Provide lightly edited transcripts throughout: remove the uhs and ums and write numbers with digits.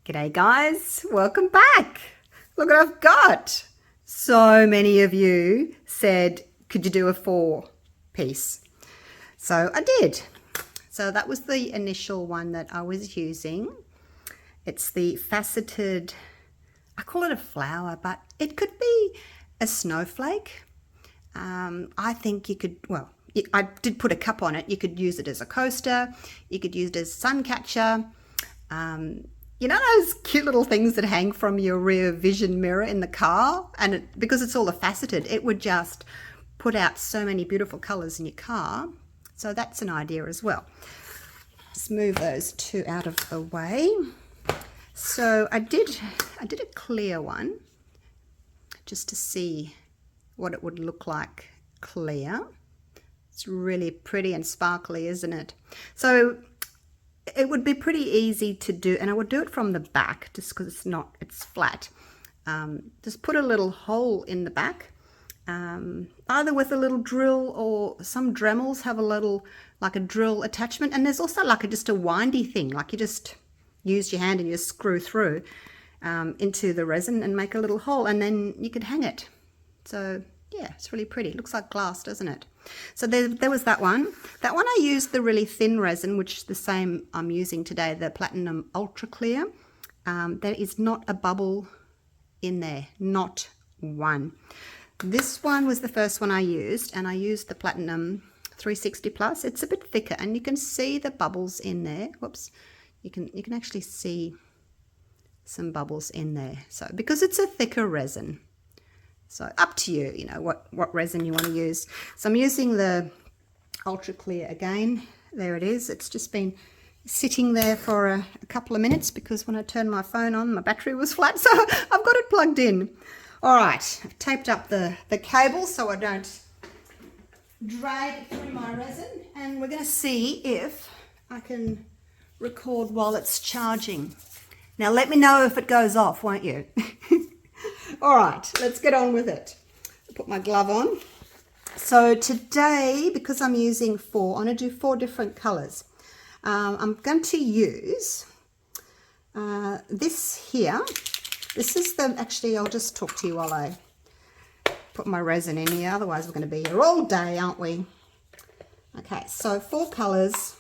G'day guys, welcome back. Look what I've got. So many of you said, could you do a 4-piece? So I did. So that was the initial one that I was using. It's the faceted, I call it a flower, but it could be a snowflake. I think you could, well, I did put a cup on it. You could use it as a coaster. You could use it as suncatcher. You know those cute little things that hang from your rear vision mirror in the car? And because it's all faceted, it would just put out so many beautiful colours in your car. So that's an idea as well. Let's move those two out of the way. So I did a clear one just to see what it would look like clear. It's really pretty and sparkly, isn't it? So it would be pretty easy to do, and I would do it from the back just because it's flat. Just put a little hole in the back, either with a little drill, or some Dremels have a little, like a drill attachment, and there's also like just a windy thing, like you just use your hand and you screw through into the resin and make a little hole, and then you could hang it. So yeah, it's really pretty. It looks like glass, doesn't it? So there was that one. That one I used the really thin resin, which is the same I'm using today, the Platinum Ultra Clear. There is not a bubble in there, not one. This one was the first one I used, and I used the Platinum 360 Plus. It's a bit thicker, and you can see the bubbles in there. Whoops, you can actually see some bubbles in there. So because it's a thicker resin. So up to you, you know, what resin you want to use. So I'm using the Ultra Clear again. There it is. It's just been sitting there for a couple of minutes because when I turned my phone on, my battery was flat. So I've got it plugged in. All right, I've taped up the cable so I don't drag it through my resin. And we're going to see if I can record while it's charging. Now let me know if it goes off, won't you? All right, let's get on with it. I'll put my glove on. So today, because I'm using 4, I'm going to do 4 different colors. I'm going to use this here. This is actually, I'll just talk to you while I put my resin in here. Otherwise, we're going to be here all day, aren't we? Okay, so 4 colors.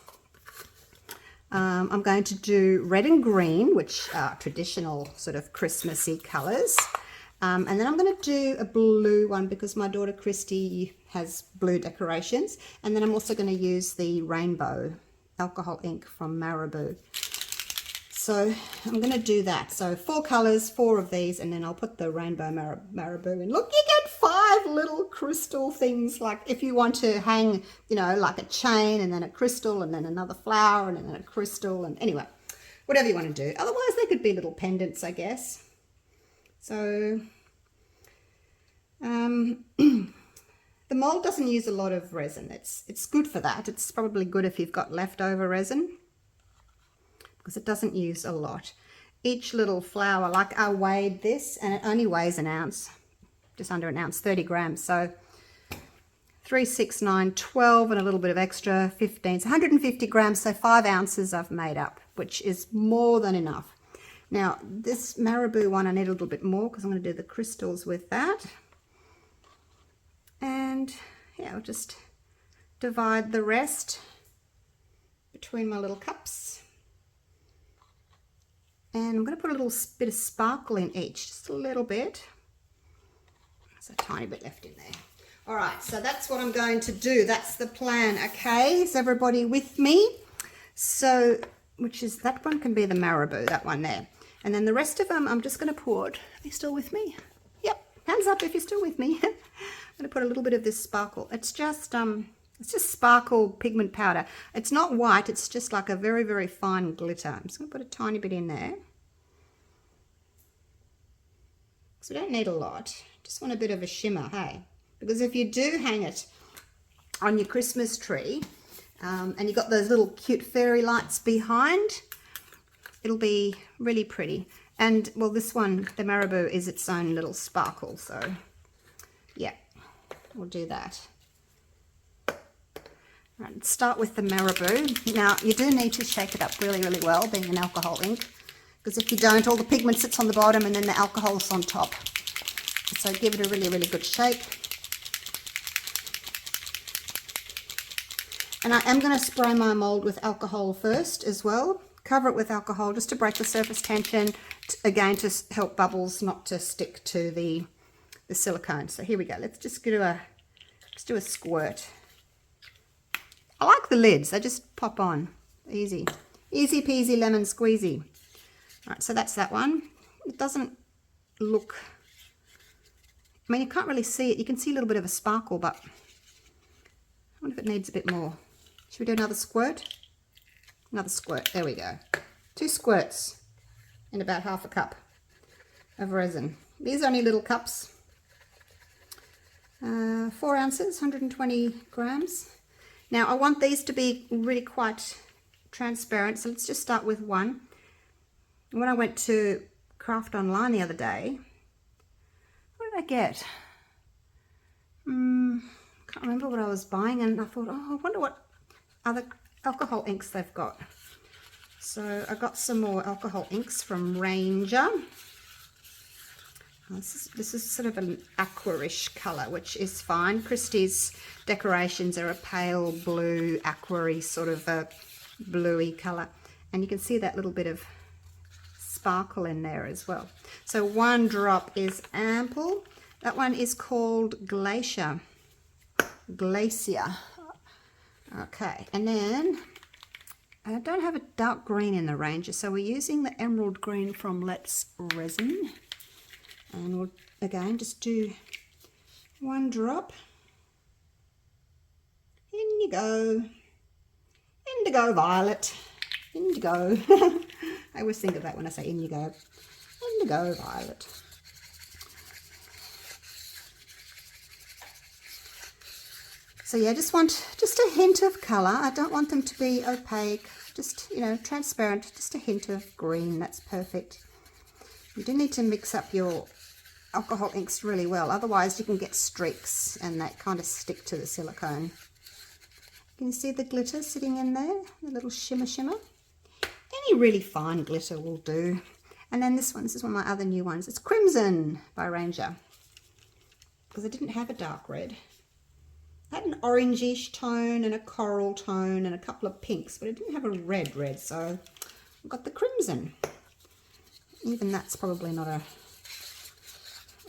I'm going to do red and green, which are traditional sort of Christmassy colors. And then I'm going to do a blue one because my daughter Christy has blue decorations. And then I'm also going to use the rainbow alcohol ink from Marabou. So I'm going to do that. So 4 colors, 4 of these, and then I'll put the rainbow Marabou in. Look, you get 5 little crystal things, like if you want to hang, you know, like a chain and then a crystal and then another flower and then a crystal, and anyway, whatever you want to do. Otherwise, they could be little pendants, I guess. So the mold doesn't use a lot of resin. It's good for that. It's probably good if you've got leftover resin because it doesn't use a lot. Each little flower, like I weighed this, and it only weighs an ounce, just under an ounce, 30 grams. So 3, 6, 9, 12, and a little bit of extra, 15. It's 150 grams, so 5 ounces I've made up, which is more than enough. Now, this Marabou one, I need a little bit more because I'm going to do the crystals with that. And yeah, I'll just divide the rest between my little cups. And I'm going to put a little bit of sparkle in each, just a little bit. There's a tiny bit left in there. All right, so that's what I'm going to do. That's the plan, okay? Is everybody with me? So, which is, that one can be the Marabou, that one there. And then the rest of them, I'm just going to put, are you still with me? Yep, hands up if you're still with me. I'm going to put a little bit of this sparkle. It's just sparkle pigment powder. It's not white, it's just like a very, very fine glitter. I'm just going to put a tiny bit in there. So we don't need a lot. Just want a bit of a shimmer, hey? Because if you do hang it on your Christmas tree, and you've got those little cute fairy lights behind, it'll be really pretty. And well, this one, the Marabou, is its own little sparkle. So yeah, we'll do that. Right, let's start with the Marabou. Now, you do need to shake it up really, really well, being an alcohol ink. because if you don't, all the pigment sits on the bottom and then the alcohol's on top. So give it a really, really good shake. And I am going to spray my mold with alcohol first as well. Cover it with alcohol just to break the surface tension, again to help bubbles not to stick to the silicone. So here we go. Let's just do a squirt. I like the lids. They just pop on. Easy. Easy peasy lemon squeezy. All right, so that's that one. It doesn't look... I mean, you can't really see it. You can see a little bit of a sparkle, but I wonder if it needs a bit more. Should we do another squirt? Another squirt. There we go. 2 squirts in about half a cup of resin. These are only little cups. 4 ounces, 120 grams. Now, I want these to be really quite transparent, so let's just start with one. When I went to Craft Online the other day, what did I get? Can't remember what I was buying, and I thought, oh, I wonder what other alcohol inks they've got. So I got some more alcohol inks from Ranger. This is sort of an aquarish colour, which is fine. Christie's decorations are a pale blue, aquary sort of a bluey colour. And you can see that little bit of sparkle in there as well. So 1 drop is ample. That one is called Glacier. Okay, and then I don't have a dark green in the Ranger, so we're using the emerald green from Let's Resin. And we'll again just do 1 drop. Indigo. Indigo violet. Indigo. I always think of that when I say indigo. Indigo violet. So yeah, just want just a hint of colour. I don't want them to be opaque. Just, you know, transparent. Just a hint of green. That's perfect. You do need to mix up your alcohol inks really well, otherwise you can get streaks and that kind of stick to the silicone. Can you see the glitter sitting in there? The little shimmer. Any really fine glitter will do. And then this is one of my other new ones. It's Crimson by Ranger, because I didn't have a dark red. I had an orangish tone and a coral tone and a couple of pinks, but I didn't have a red, so I've got the Crimson. Even that's probably not a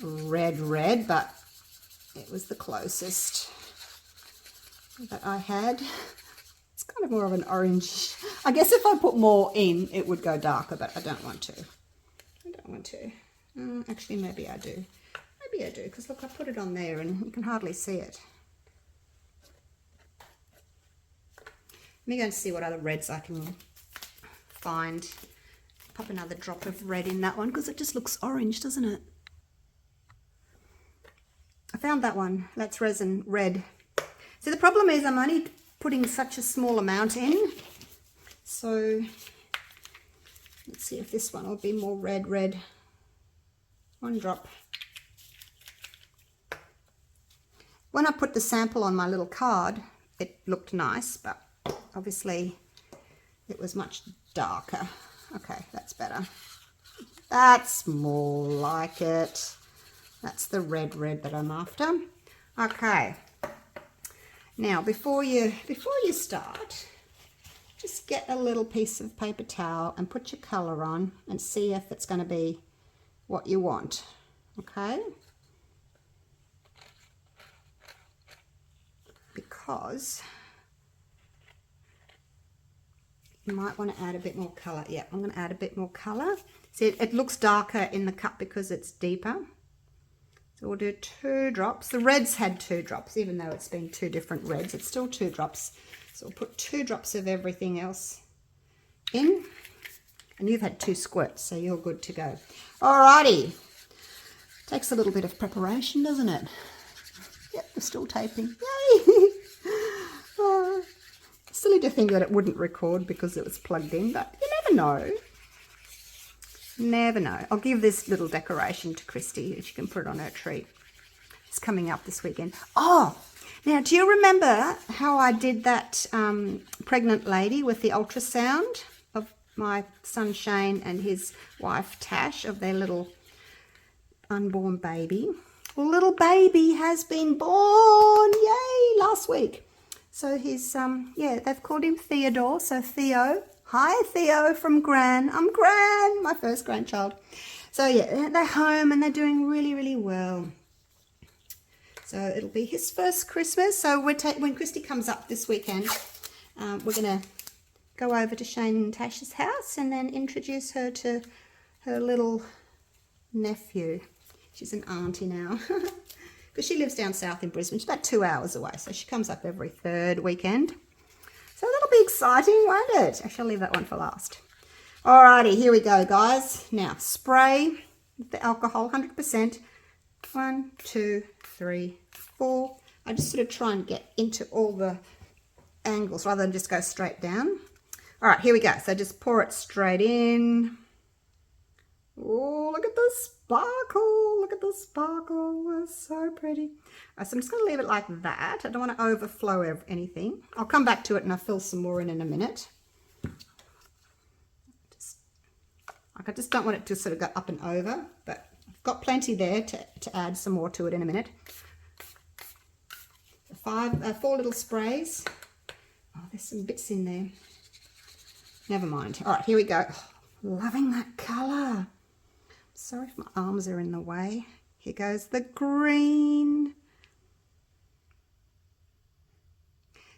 red, but it was the closest that I had. It's kind of more of an orange. I guess if I put more in, it would go darker, but I don't want to. Actually, maybe I do. Because look, I put it on there and you can hardly see it. Let me go and see what other reds I can find. Pop another drop of red in that one, because it just looks orange, doesn't it? I found that one. That's Resin red. See, the problem is I'm only putting such a small amount in. So let's see if this one will be more red. 1 drop. When I put the sample on my little card, it looked nice, but obviously it was much darker. Okay, that's better. That's more like it. That's the red that I'm after. Okay. Now, before you start, just get a little piece of paper towel and put your colour on and see if it's going to be what you want. Okay? Because you might want to add a bit more colour. Yeah, I'm going to add a bit more colour. See, it looks darker in the cup because it's deeper. So we'll do 2 drops. The reds had 2 drops, even though it's been 2 different reds. It's still 2 drops. So we'll put 2 drops of everything else in. And you've had 2 squirts, so you're good to go. Alrighty. Takes a little bit of preparation, doesn't it? Yep, we're still taping. Yay! Oh, silly to think that it wouldn't record because it was plugged in, but you never know. Never know. I'll give this little decoration to Christy. She can put it on her tree. It's coming up this weekend. Oh, now do you remember how I did that pregnant lady with the ultrasound of my son Shane and his wife Tash of their little unborn baby. Well, little baby has been born, yay, last week. So he's, yeah, they've called him Theodore, so Theo. Hi, Theo from Gran. I'm Gran, my first grandchild. So, yeah, they're home and they're doing really, really well. So it'll be his first Christmas. So when Christy comes up this weekend, we're going to go over to Shane and Tash's house and then introduce her to her little nephew. She's an auntie now because she lives down south in Brisbane. She's about 2 hours away, so she comes up every third weekend. So that'll be exciting, won't it? Actually, I'll leave that one for last. Alrighty, here we go, guys. Now, spray the alcohol, 100%. 1, 2, 3, 4. I just sort of try and get into all the angles rather than just go straight down. All right, here we go. So just pour it straight in. Oh, look at the sparkle. Look at the sparkle. That's so pretty. So I'm just going to leave it like that. I don't want to overflow anything. I'll come back to it and I'll fill some more in a minute. I just don't want it to sort of go up and over, but I've got plenty there to add some more to it in a minute. 4 little sprays. Oh, there's some bits in there. Never mind. All right, here we go. Oh, loving that colour. Sorry if my arms are in the way. Here goes the green.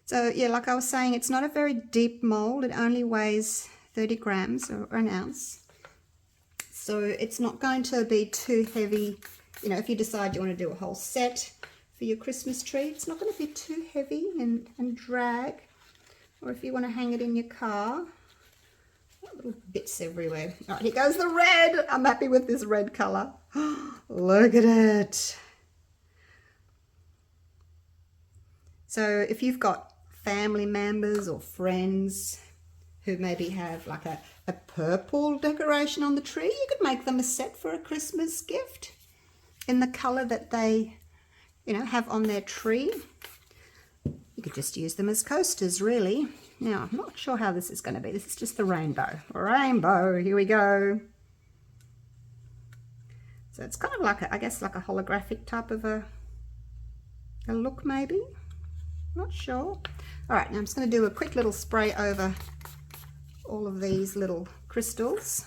So, yeah, like I was saying, it's not a very deep mould. It only weighs 30 grams or an ounce. So it's not going to be too heavy. You know, if you decide you want to do a whole set for your Christmas tree, it's not going to be too heavy and drag. Or if you want to hang it in your car, little bits everywhere. All right, here goes the red. I'm happy with this red colour. Look at it. So if you've got family members or friends who maybe have like a purple decoration on the tree, you could make them a set for a Christmas gift in the colour that they, you know, have on their tree. You could just use them as coasters, really. Now, I'm not sure how this is going to be. This is just the rainbow. Rainbow, here we go. So it's kind of like, I guess, like a holographic type of a look, maybe. Not sure. All right, now I'm just going to do a quick little spray over all of these little crystals.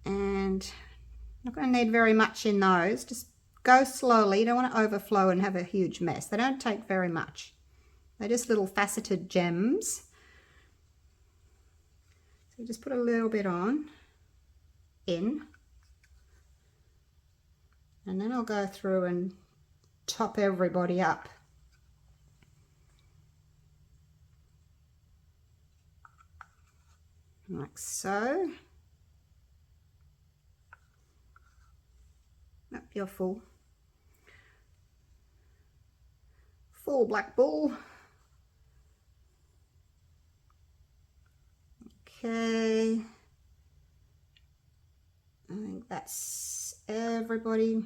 And I'm not going to need very much in those. Just go slowly. You don't want to overflow and have a huge mess. They don't take very much. They're just little faceted gems. So just put a little bit in. And then I'll go through and top everybody up. Like so. Up your full black bull. Okay, I think that's everybody.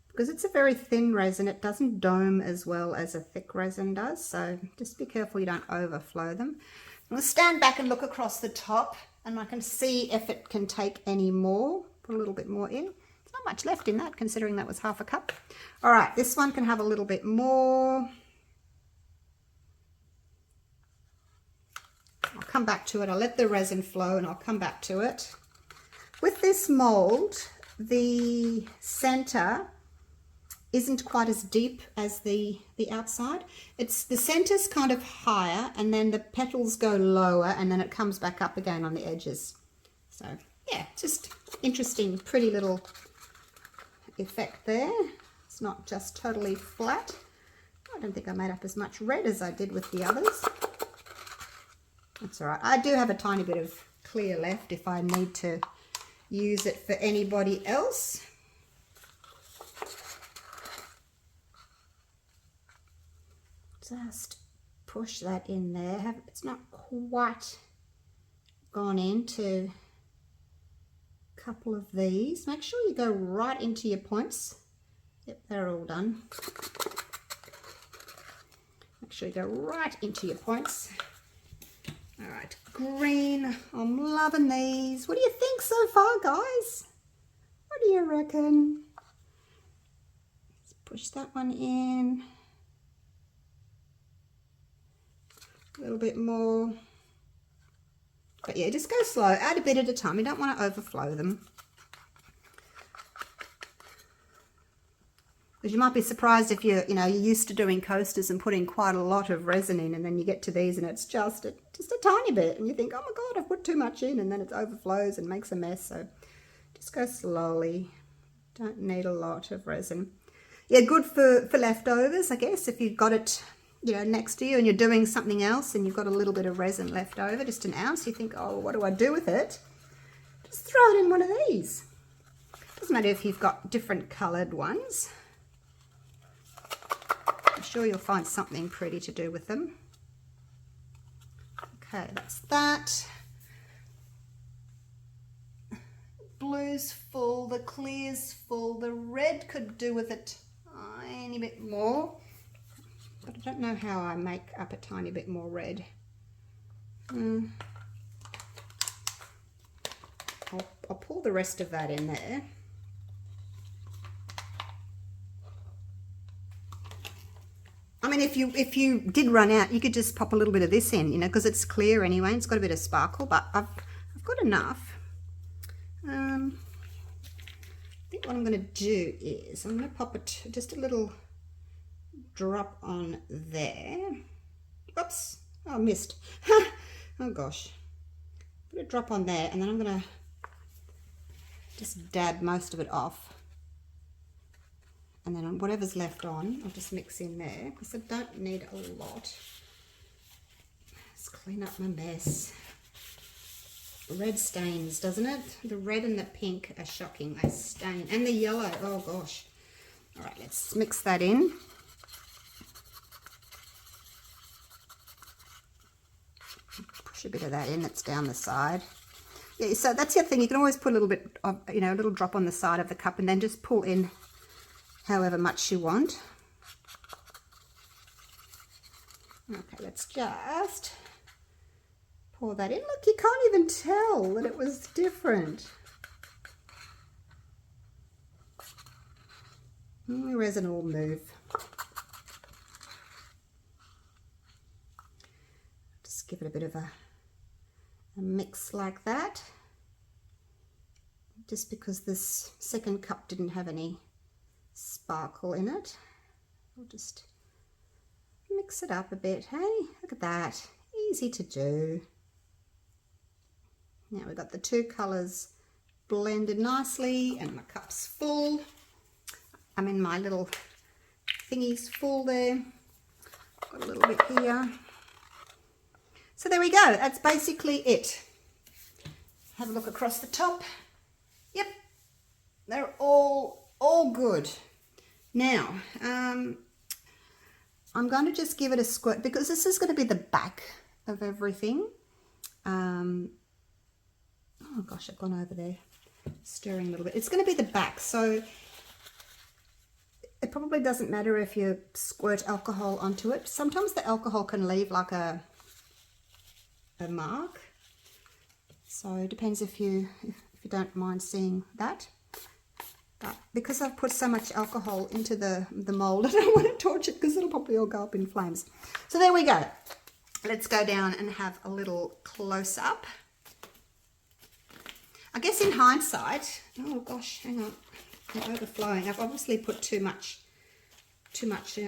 Because it's a very thin resin, it doesn't dome as well as a thick resin does, so just be careful you don't overflow them. I'm going to stand back and look across the top and I can see if it can take any more. Put a little bit more in. There's not much left in that, considering that was half a cup. All right, this one can have a little bit more. I'll come back to it. I'll let the resin flow and I'll come back to it. With this mold, the center isn't quite as deep as the outside. It's the center's kind of higher and then the petals go lower and then it comes back up again on the edges. So yeah, just interesting, pretty little effect there. It's not just totally flat. I don't think I made up as much red as I did with the others. That's all right. I do have a tiny bit of clear left if I need to use it for anybody else. Just push that in there. It's not quite gone into a couple of these. Make sure you go right into your points. Yep, they're all done. Make sure you go right into your points. All right, green. I'm loving these. What do you think so far, guys? What do you reckon? Let's push that one in. A little bit more. But yeah, just go slow. Add a bit at a time. You don't want to overflow them. Because you might be surprised if you're used to doing coasters and putting quite a lot of resin in, and then you get to these and it's just a tiny bit, and you think, oh my God, I've put too much in, and then it overflows and makes a mess. So just go slowly. Don't need a lot of resin. Yeah, good for leftovers, I guess. If you've got it, next to you and you're doing something else and you've got a little bit of resin left over, just an ounce, you think, oh, what do I do with it? Just throw it in one of these. Doesn't matter if you've got different coloured ones. I'm sure you'll find something pretty to do with them. Okay, that's that. Blue's full, the clear's full, the red could do with a tiny bit more, but I don't know how I make up a tiny bit more red. I'll pour the rest of that in there. I mean, if you did run out, you could just pop a little bit of this in, because it's clear anyway. It's got a bit of sparkle, but I've got enough. I think what I'm going to do is I'm going to pop it just a little drop on there. Oops! Oh, I missed. Oh gosh. Put a drop on there, and then I'm going to just dab most of it off. And then whatever's left on, I'll just mix in there, because I don't need a lot. Let's clean up my mess. Red stains, doesn't it? The red and the pink are shocking. They stain. And the yellow. Oh, gosh. All right, let's mix that in. Push a bit of that in. That's down the side. Yeah, so that's the other thing. You can always put a little bit of, a little drop on the side of the cup, and then just pull in however much you want. Okay, let's just pour that in. Look, you can't even tell that it was different. The resin will move. Just give it a bit of a mix like that. Just because this second cup didn't have any sparkle in it, I'll just mix it up a bit. Hey, look at that. Easy to do. Now we've got the two colours blended nicely, and my cup's full. I mean, my little thingy's full there. Got a little bit here. So there we go. That's basically it. Have a look across the top. Yep, they're all good. Now, I'm going to just give it a squirt, because this is going to be the back of everything. Oh gosh, I've gone over there stirring a little bit. It's going to be the back, so it probably doesn't matter if you squirt alcohol onto it. Sometimes the alcohol can leave like a mark, so it depends if you don't mind seeing that. But because I've put so much alcohol into the mold, I don't want to torch it, because it'll probably all go up in flames. So there we go. Let's go down and have a little close-up. I guess in hindsight, oh gosh, hang on, I'm overflowing. I've obviously put too much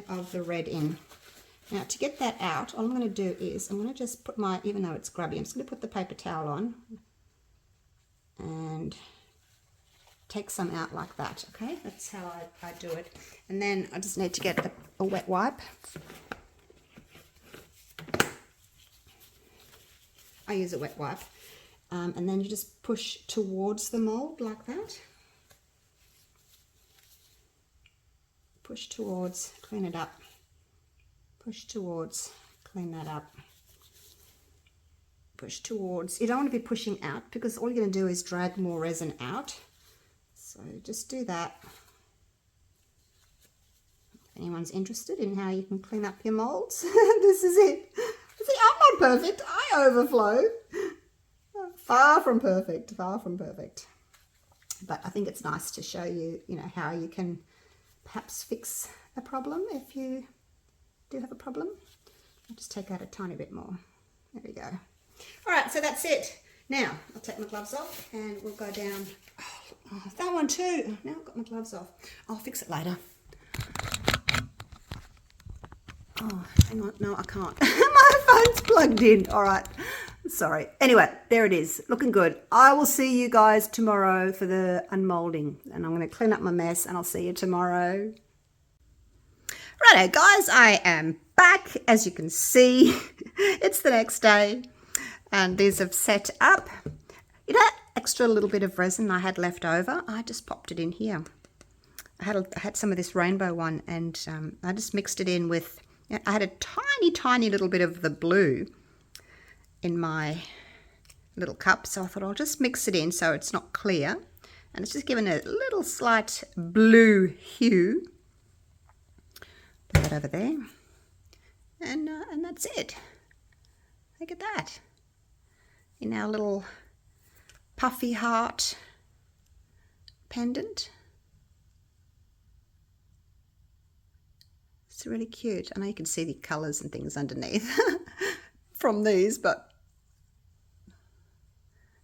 of the red in. Now to get that out, all I'm going to do is I'm going to just put my, even though it's grubby, I'm just going to put the paper towel on and take some out like that. Okay, that's how I do it. And then I just need to get a wet wipe. I use a wet wipe. And then you just push towards the mold like that. Push towards, clean it up. Push towards, clean that up. Push towards. You don't want to be pushing out, because all you're going to do is drag more resin out. So just do that. If anyone's interested in how you can clean up your molds, this is it. See, I'm not perfect. I overflow. Far from perfect, far from perfect. But I think it's nice to show you, how you can perhaps fix a problem if you do have a problem. I'll just take out a tiny bit more. There we go. All right, so that's it. Now, I'll take my gloves off and we'll go down. Oh, that one too. Now I've got my gloves off. I'll fix it later. Oh, hang on. No, I can't. My phone's plugged in. All right. Sorry. Anyway, there it is. Looking good. I will see you guys tomorrow for the unmolding. And I'm going to clean up my mess and I'll see you tomorrow. Righto, guys. I am back. As you can see, it's the next day. And these have set up. Extra little bit of resin I had left over. I just popped it in here. I had some of this rainbow one and I just mixed it in with... I had a tiny little bit of the blue in my little cup, so I thought I'll just mix it in so it's not clear, and it's just given a little slight blue hue. Put that over there, and that's it. Look at that in our little puffy heart pendant. It's really cute. I know you can see the colours and things underneath from these, but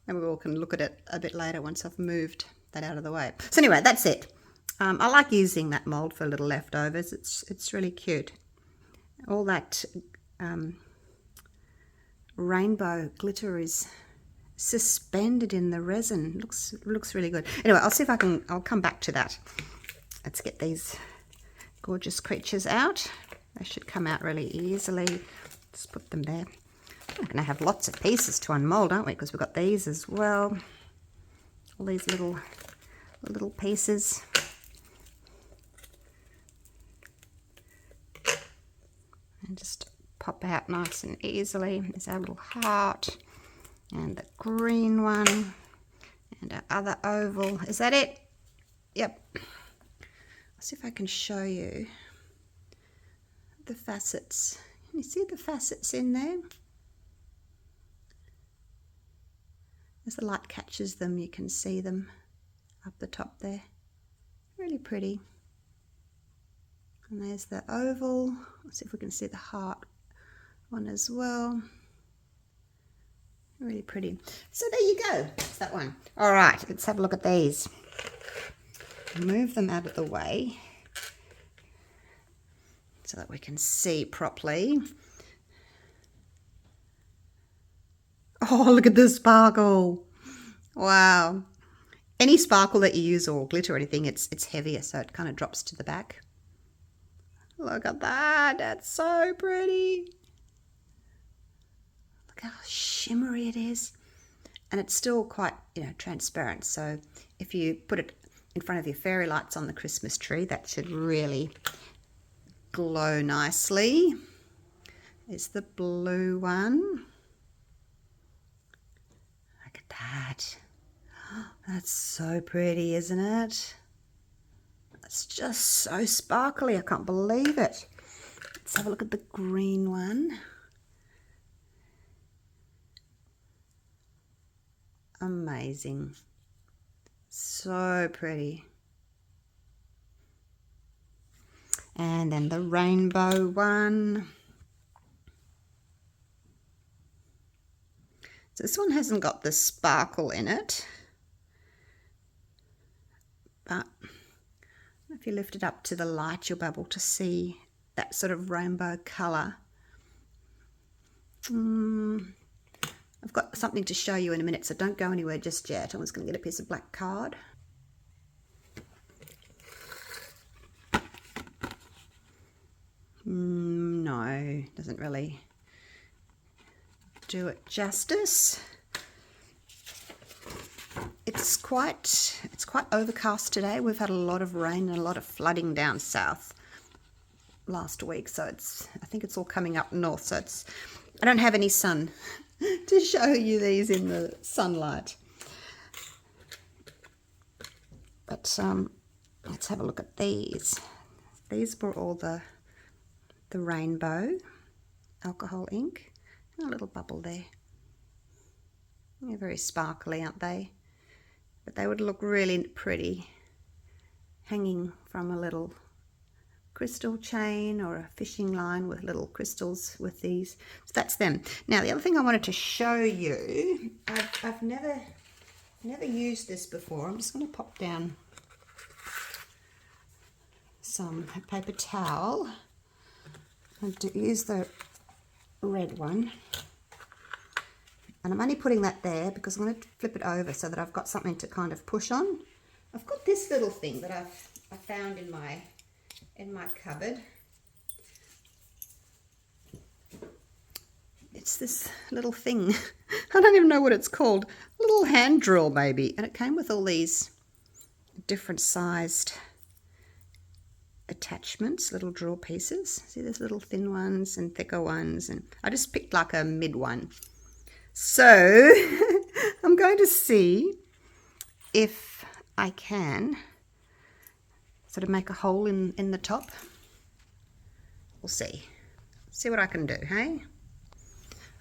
maybe we all can look at it a bit later once I've moved that out of the way. So anyway, that's it. I like using that mould for little leftovers. It's really cute. All that rainbow glitter is suspended in the resin. Looks really good. Anyway, I'll see if I'll come back to that. Let's get these gorgeous creatures out. They should come out really easily. Just put them there. We're going to have lots of pieces to unmold, aren't we? Because we've got these as well. All these little pieces. And just pop out nice and easily. There's our little heart. And the green one. And our other oval. Is that it? Yep. See if I can show you the facets. Can you see the facets in there? As the light catches them, you can see them up the top there. Really pretty. And there's the oval. Let's see if we can see the heart one as well. Really pretty. So there you go. That's that one. All right, let's have a look at these. Move them out of the way so that we can see properly. Oh, look at the sparkle. Wow. Any sparkle that you use or glitter or anything, it's heavier, so it kind of drops to the back. Look at that. That's so pretty. Look how shimmery it is. And it's still quite, transparent. So if you put it in front of your fairy lights on the Christmas tree, that should really glow nicely. There's the blue one. Look at that. That's so pretty, isn't it? It's just so sparkly. I can't believe it. Let's have a look at the green one. Amazing. So pretty. And then the rainbow one. So this one hasn't got the sparkle in it, but if you lift it up to the light, you'll be able to see that sort of rainbow colour. I've got something to show you in a minute, so don't go anywhere just yet. I'm just going to get a piece of black card. No, doesn't really do it justice. It's quite overcast today. We've had a lot of rain and a lot of flooding down south last week, so I think it's all coming up north. So I don't have any sun to show you these in the sunlight. But let's have a look at these. These were all the rainbow alcohol ink. A little bubble there. They're very sparkly, aren't they? But they would look really pretty hanging from a little crystal chain or a fishing line with little crystals with these. So that's them. Now the other thing I wanted to show you, I've never used this before. I'm just going to pop down some paper towel and to use the red one. And I'm only putting that there because I'm going to flip it over so that I've got something to kind of push on. I've got this little thing that I found in my cupboard. It's this little thing. I don't even know what it's called. A little hand drill maybe. And it came with all these different sized attachments, little drill pieces. See, there's little thin ones and thicker ones, and I just picked like a mid one. So I'm going to see if I can sort of make a hole in the top. We'll see what I can do. Hey,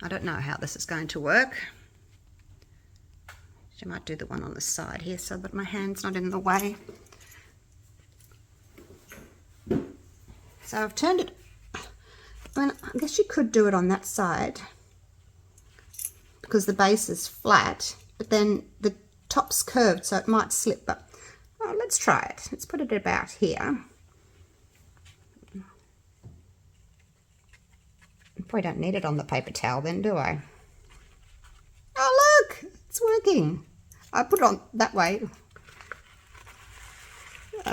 I don't know how this is going to work. I might do the one on the side here so that my hand's not in the way. So I've turned it, I guess you could do it on that side because the base is flat, but then the top's curved so it might slip, but oh, let's try it. Let's put it about here. I probably don't need it on the paper towel then, do I? Oh look, it's working. I put it on that way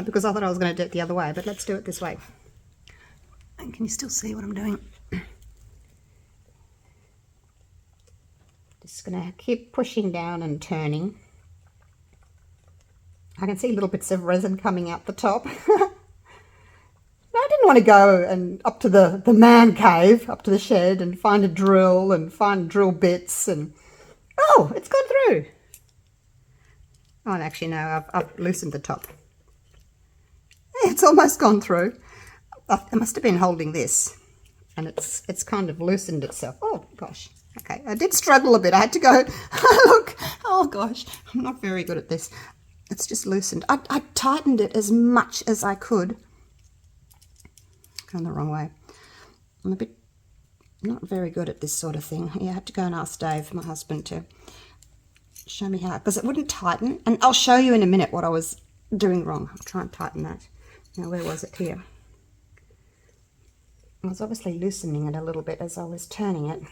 because I thought I was going to do it the other way, but let's do it this way. And can you still see what I'm doing? Just going to keep pushing down and turning. I can see little bits of resin coming out the top. I didn't want to go and up to the man cave, up to the shed and find a drill and find drill bits and... Oh, it's gone through. Oh, and actually no, I've loosened the top. It's almost gone through. I must have been holding this and it's kind of loosened itself. Oh gosh, okay, I did struggle a bit. I had to go, look, oh gosh, I'm not very good at this. It's just loosened. I tightened it as much as I could. Going the wrong way. I'm a bit not very good at this sort of thing. Yeah, I had to go and ask Dave, my husband, to show me how, because it wouldn't tighten. And I'll show you in a minute what I was doing wrong. I'll try and tighten that. Now, where was it? Here. I was obviously loosening it a little bit as I was turning it.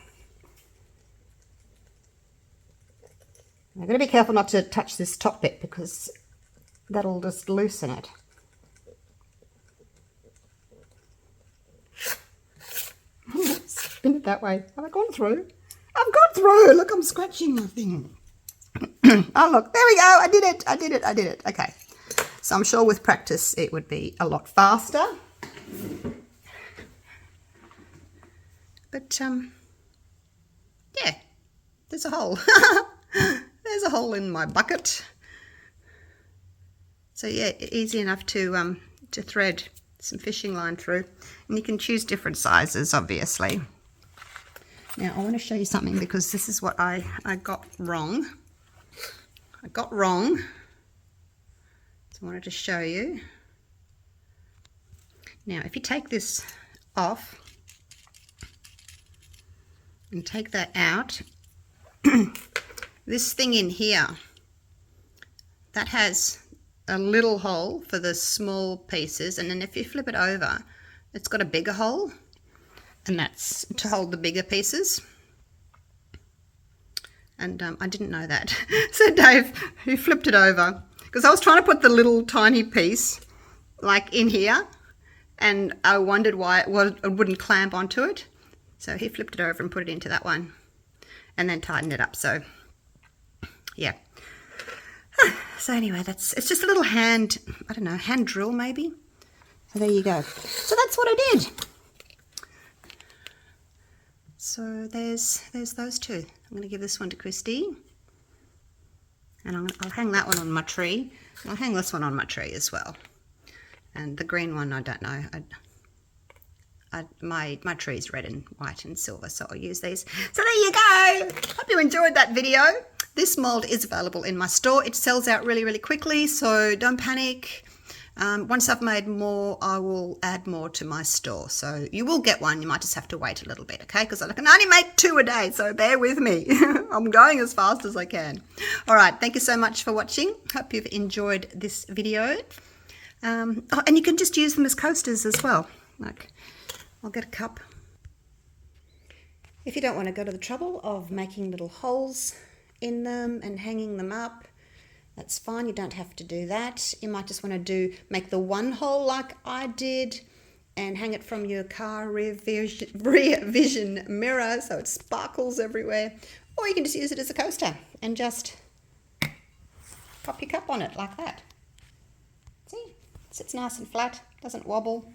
I've got to be careful not to touch this top bit because that'll just loosen it. Spin it that way. Have I gone through? I've gone through. Look, I'm scratching my thing. Oh, look, there we go. I did it. Okay. So I'm sure with practice it would be a lot faster. But, yeah, there's a hole. There's a hole in my bucket. So, yeah, easy enough to thread some fishing line through. And you can choose different sizes, obviously. Now, I want to show you something because this is what I got wrong. I wanted to show you. Now, if you take this off and take that out, this thing in here, that has a little hole for the small pieces, and then if you flip it over, it's got a bigger hole, and that's to hold the bigger pieces. And I didn't know that. So Dave, who flipped it over, because I was trying to put the little tiny piece like in here, and I wondered why it wouldn't clamp onto it. So he flipped it over and put it into that one and then tightened it up. So yeah. So anyway, it's just a little hand, I don't know, hand drill maybe. So there you go. So that's what I did. So there's those two. I'm going to give this one to Christy. And I'll hang that one on my tree. I'll hang this one on my tree as well. And the green one, I don't know. my tree's red and white and silver, so I'll use these. So there you go. Hope you enjoyed that video. This mold is available in my store. It sells out really, really quickly, so don't panic. Once I've made more, I will add more to my store. So you will get one. You might just have to wait a little bit, okay? Because I can only make 2 a day, so bear with me. I'm going as fast as I can. All right, thank you so much for watching. Hope you've enjoyed this video. Oh, and you can just use them as coasters as well. Like, I'll get a cup. If you don't want to go to the trouble of making little holes in them and hanging them up, that's fine. You don't have to do that. You might just want to make the one hole like I did and hang it from your car rear vision mirror so it sparkles everywhere. Or you can just use it as a coaster and just pop your cup on it like that. See? It sits nice and flat, doesn't wobble.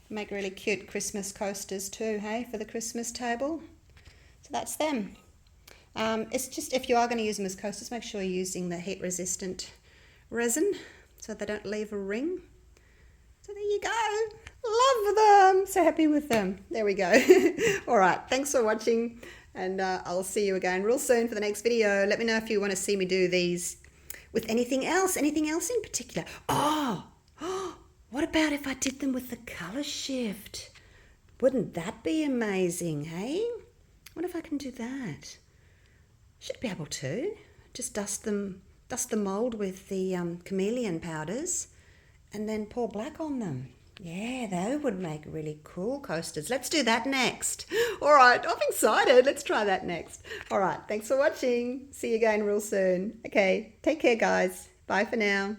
Make really cute Christmas coasters too, hey, for the Christmas table. So that's them. It's just, if you are going to use them as coasters, make sure you're using the heat resistant resin so they don't leave a ring. So there you go. Love them. So happy with them. There we go. All right. Thanks for watching, and I'll see you again real soon for the next video. Let me know if you want to see me do these with anything else in particular. Oh, what about if I did them with the color shift? Wouldn't that be amazing, hey? What if I can do that? Should be able to. Just dust the mold with the Chameleon powders and then pour black on them. Yeah, that would make really cool coasters. Let's do that next. All right, I'm excited. Let's try that next. All right, thanks for watching. See you again real soon. Okay, take care, guys. Bye for now.